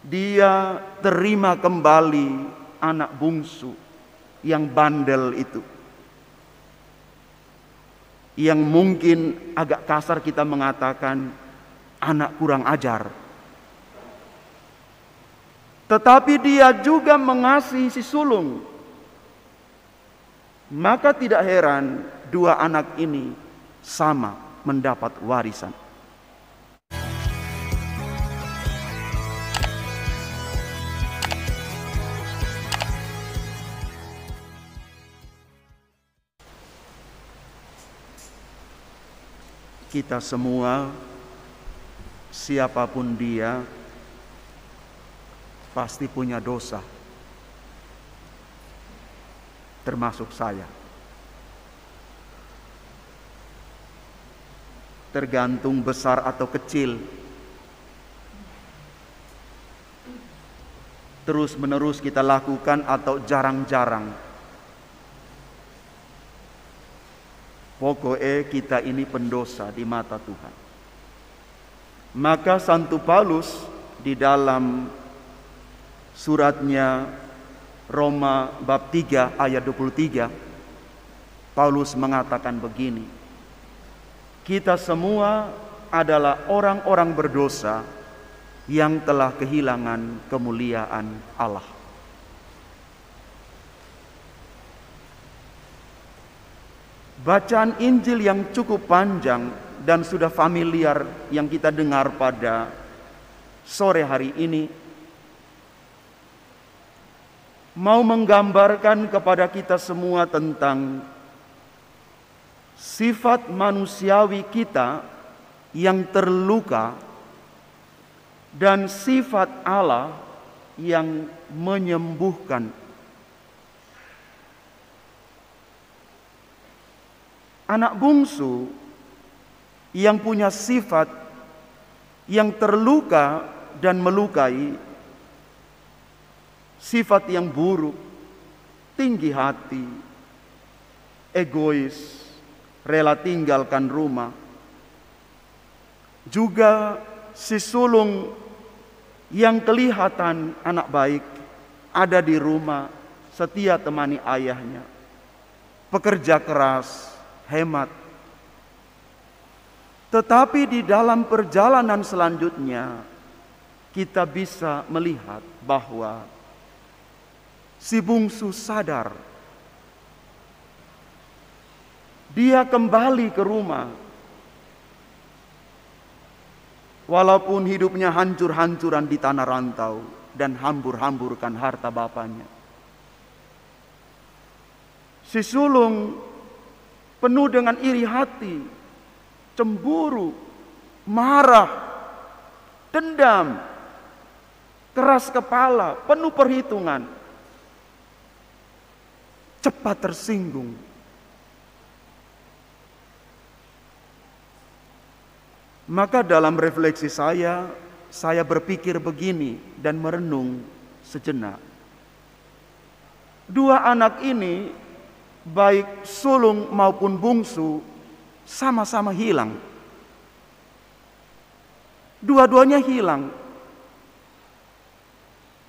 dia terima kembali anak bungsu yang bandel itu, yang mungkin agak kasar kita mengatakan anak kurang ajar. Tetapi dia juga mengasihi si sulung. Maka tidak heran dua anak ini sama mendapat warisan. Kita semua, siapapun dia, pasti punya dosa, termasuk saya. Tergantung besar atau kecil, terus-menerus kita lakukan atau jarang-jarang. Pokoknya kita ini pendosa di mata Tuhan. Maka Santo Paulus di dalam suratnya Roma bab 3 ayat 23, Paulus mengatakan begini: kita semua adalah orang-orang berdosa yang telah kehilangan kemuliaan Allah. Bacaan Injil yang cukup panjang dan sudah familiar yang kita dengar pada sore hari ini mau menggambarkan kepada kita semua tentang sifat manusiawi kita yang terluka dan sifat Allah yang menyembuhkan. Anak bungsu yang punya sifat yang terluka dan melukai, sifat yang buruk, tinggi hati, egois, rela tinggalkan rumah. Juga si sulung yang kelihatan anak baik, ada di rumah, setia temani ayahnya, pekerja keras, hemat. Tetapi di dalam perjalanan selanjutnya kita bisa melihat bahwa si bungsu sadar. Dia kembali ke rumah. Walaupun hidupnya hancur-hancuran di tanah rantau dan hambur-hamburkan harta bapaknya. Si sulung penuh dengan iri hati, cemburu, marah, dendam, keras kepala, penuh perhitungan, cepat tersinggung. Maka dalam refleksi saya berpikir begini dan merenung sejenak. Dua anak ini, baik sulung maupun bungsu, sama-sama hilang. Dua-duanya hilang.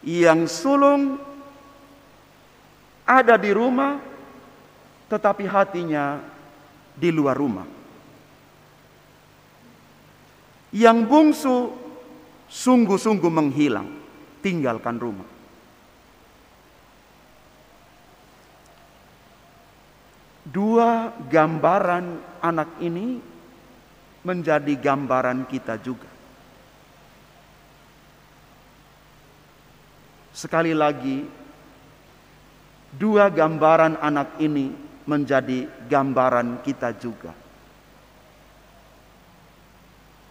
Yang sulung ada di rumah, tetapi hatinya di luar rumah. Yang bungsu sungguh-sungguh menghilang, tinggalkan rumah. Dua gambaran anak ini menjadi gambaran kita juga. Sekali lagi, dua gambaran anak ini menjadi gambaran kita juga.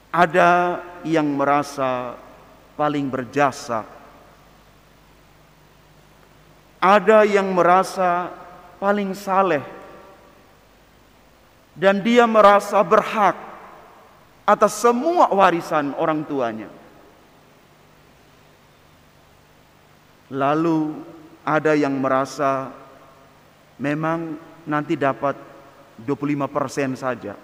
Ada yang merasa paling berjasa, ada yang merasa paling saleh, dan dia merasa berhak atas semua warisan orang tuanya. Lalu ada yang merasa memang nanti dapat 25% saja,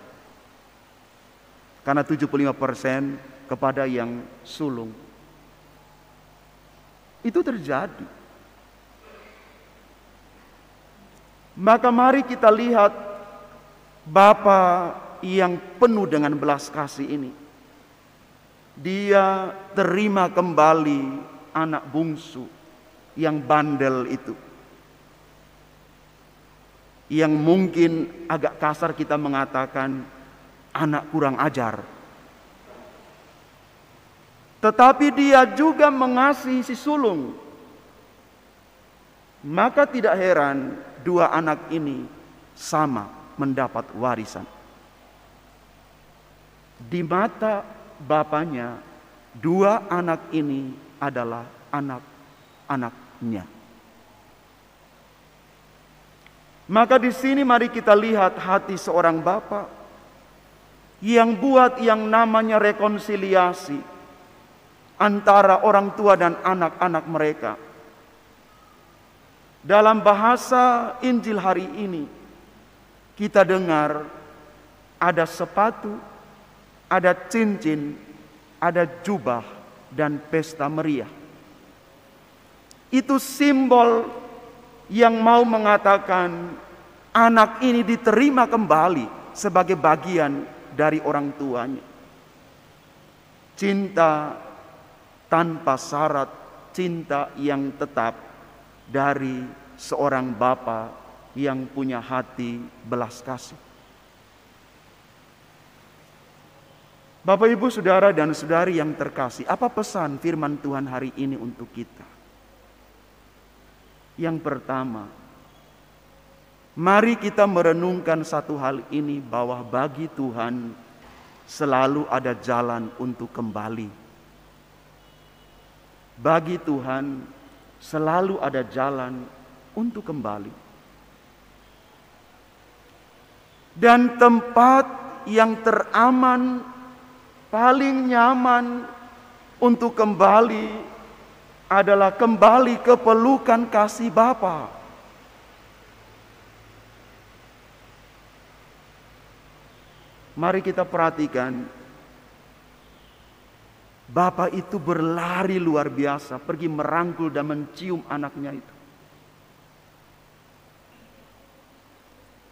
karena 75% kepada yang sulung. Itu terjadi. Maka mari kita lihat Bapa yang penuh dengan belas kasih ini. Dia terima kembali anak bungsu yang bandel itu. Yang mungkin agak kasar kita mengatakan anak kurang ajar. Tetapi dia juga mengasihi si sulung. Maka tidak heran dua anak ini sama mendapat warisan. Di mata bapaknya, dua anak ini adalah anak-anaknya. Maka di sini mari kita lihat hati seorang bapa yang buat yang namanya rekonsiliasi antara orang tua dan anak-anak mereka. Dalam bahasa Injil hari ini kita dengar ada sepatu, ada cincin, ada jubah dan pesta meriah. Itu simbol yang mau mengatakan anak ini diterima kembali sebagai bagian dari orang tuanya. Cinta tanpa syarat, cinta yang tetap dari seorang bapa yang punya hati belas kasih. Bapak, Ibu, Saudara dan Saudari yang terkasih, apa pesan firman Tuhan hari ini untuk kita? Yang pertama, mari kita merenungkan satu hal ini, bahwa bagi Tuhan selalu ada jalan untuk kembali. Bagi Tuhan selalu ada jalan untuk kembali. Dan tempat yang teraman, paling nyaman untuk kembali adalah kembali ke pelukan kasih Bapa. Mari kita perhatikan, Bapa itu berlari luar biasa, pergi merangkul dan mencium anaknya itu.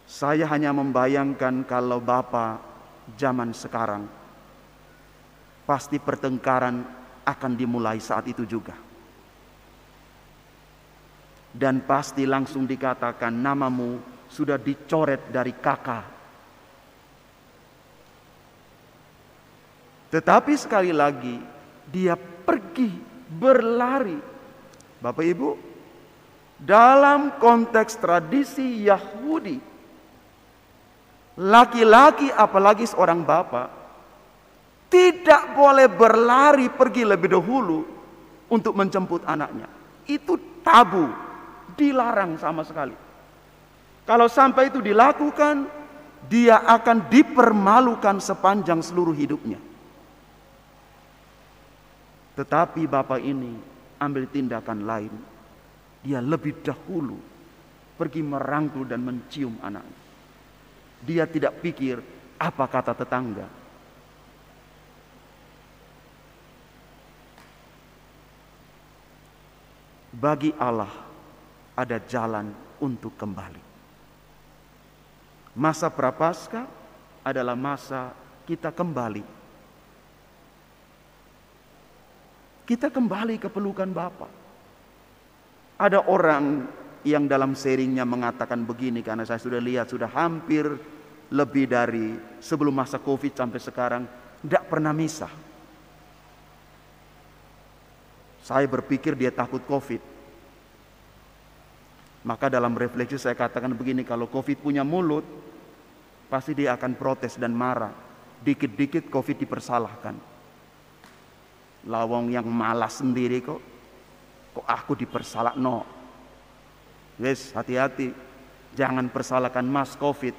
Saya hanya membayangkan kalau Bapa zaman sekarang, pasti pertengkaran akan dimulai saat itu juga. Dan pasti langsung dikatakan, namamu sudah dicoret dari kakak. Tetapi sekali lagi, dia pergi berlari. Bapak Ibu, dalam konteks tradisi Yahudi, laki-laki apalagi seorang bapak tidak boleh berlari pergi lebih dahulu untuk menjemput anaknya. Itu tabu, dilarang sama sekali. Kalau sampai itu dilakukan, dia akan dipermalukan sepanjang seluruh hidupnya. Tetapi bapak ini ambil tindakan lain. Dia lebih dahulu pergi merangkul dan mencium anaknya. Dia tidak pikir apa kata tetangga. Bagi Allah ada jalan untuk kembali. Masa Prapaskah adalah masa kita kembali. Kita kembali ke pelukan Bapa. Ada orang yang dalam sharingnya mengatakan begini, karena saya sudah lihat sudah hampir lebih dari sebelum masa Covid sampai sekarang tidak pernah misa. Saya berpikir dia takut Covid. Maka dalam refleksi saya katakan begini, kalau Covid punya mulut, pasti dia akan protes dan marah. Dikit-dikit Covid dipersalahkan. Lawang yang malas sendiri kok aku dipersalah, no. Yes, hati-hati. Jangan persalahkan Mas Covid,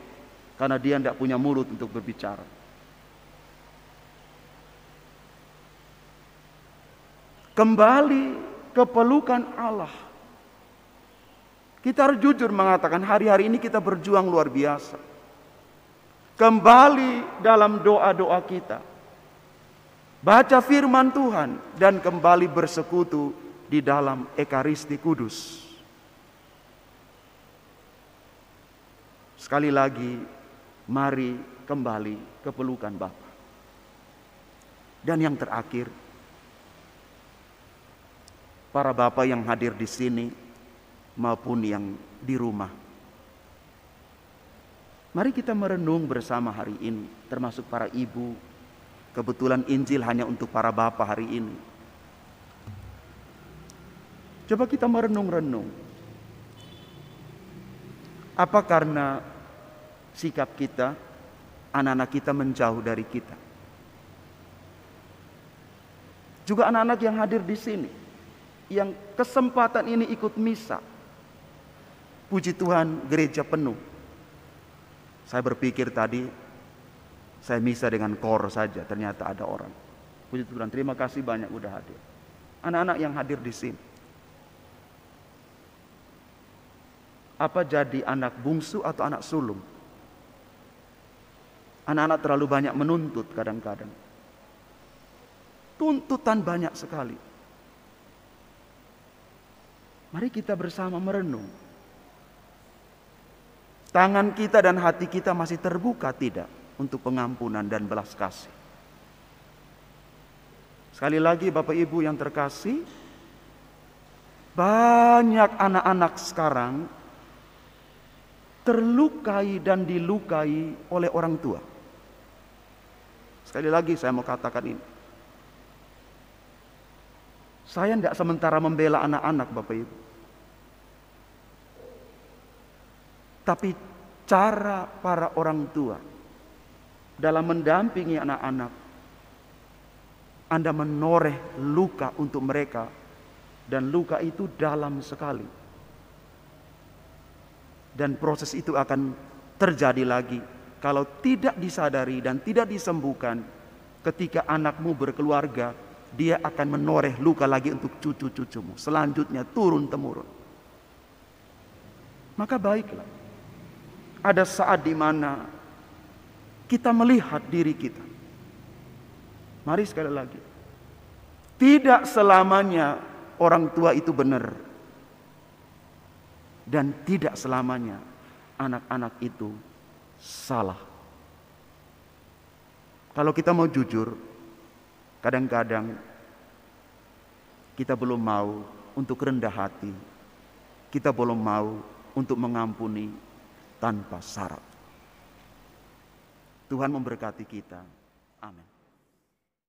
karena dia tidak punya mulut untuk berbicara. Kembali ke pelukan Allah. Kita harus jujur mengatakan hari-hari ini kita berjuang luar biasa. Kembali dalam doa-doa kita. Baca firman Tuhan dan kembali bersekutu di dalam Ekaristi Kudus. Sekali lagi, mari kembali ke pelukan Bapa. Dan yang terakhir, para Bapak yang hadir di sini maupun yang di rumah, mari kita merenung bersama hari ini, termasuk para ibu. Kebetulan Injil hanya untuk para Bapak hari ini. Coba kita merenung-renung. Apa karena sikap kita, anak-anak kita menjauh dari kita? Juga anak-anak yang hadir di sini, yang kesempatan ini ikut misa. Puji Tuhan, gereja penuh. Saya berpikir tadi, saya misa dengan kor saja, ternyata ada orang. Puji Tuhan, terima kasih banyak udah hadir. Anak-anak yang hadir di sini. Apa jadi anak bungsu atau anak sulung? Anak-anak terlalu banyak menuntut kadang-kadang. Tuntutan banyak sekali. Mari kita bersama merenung. Tangan kita dan hati kita masih terbuka tidak untuk pengampunan dan belas kasih? Sekali lagi Bapak Ibu yang terkasih, banyak anak-anak sekarang terlukai dan dilukai oleh orang tua. Sekali lagi saya mau katakan ini. Saya tidak sementara membela anak-anak Bapak Ibu. Tapi cara para orang tua dalam mendampingi anak-anak, Anda menoreh luka untuk mereka. Dan luka itu dalam sekali. Dan proses itu akan terjadi lagi kalau tidak disadari dan tidak disembuhkan. Ketika anakmu berkeluarga, dia akan menoreh luka lagi untuk cucu-cucumu. Selanjutnya turun-temurun. Maka baiklah, ada saat di mana kita melihat diri kita. Mari sekali lagi, tidak selamanya orang tua itu benar. Dan tidak selamanya anak-anak itu salah. Kalau kita mau jujur, kadang-kadang kita belum mau untuk rendah hati. Kita belum mau untuk mengampuni tanpa syarat. Tuhan memberkati kita. Amin.